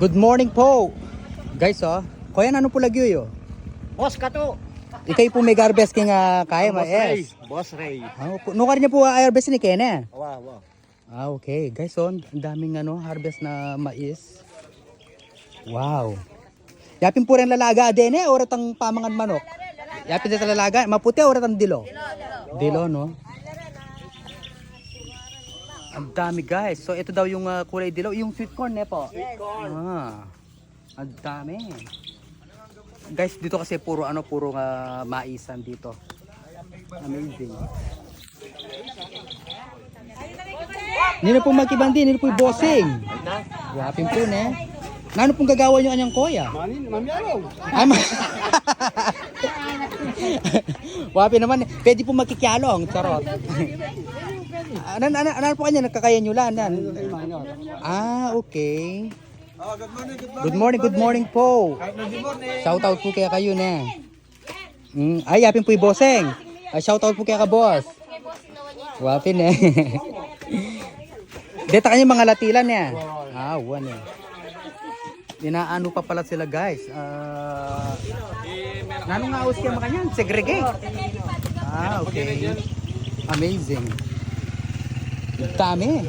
Good morning po. Guys, oh. Kuya, ano po lagyo yo? Boss ka to. Ikay po may garbes king kaya ma Boss Ray. es. Boss Ray. Nukar niya po garbes ni Kene. Wow. Okay. Guys, oh, ang daming harvest na mais. Wow. Yapin po rin lalaga din orat ang pamangan manok. Yapin din lalaga, maputi orat ang dilo. Dilo, no? Ang dami, guys. So ito daw yung kulay dilaw, yung sweet corn po. Sweet corn. Ang dami. Guys, dito kasi puro maisan dito. Amazing. Nino po magkibandi, nino po bossing. Yapin po ne. Nano pong gagawa nyo anyang koya? Mamyarong. Wapi naman, pwede po magkikyalong, charot. Ano po kanya, nagkakaya nyo lang? Okay. Good morning po. Shout out po kaya kayo na. Ay, yapin po yung bossing. Shout out po kaya ka boss. Wapin eh. Deta kanya mga latilan niya. Wan eh. Inaano pa pala sila guys. Nanong nga kaya makanyan? Segregate. Okay. Amazing. Dami.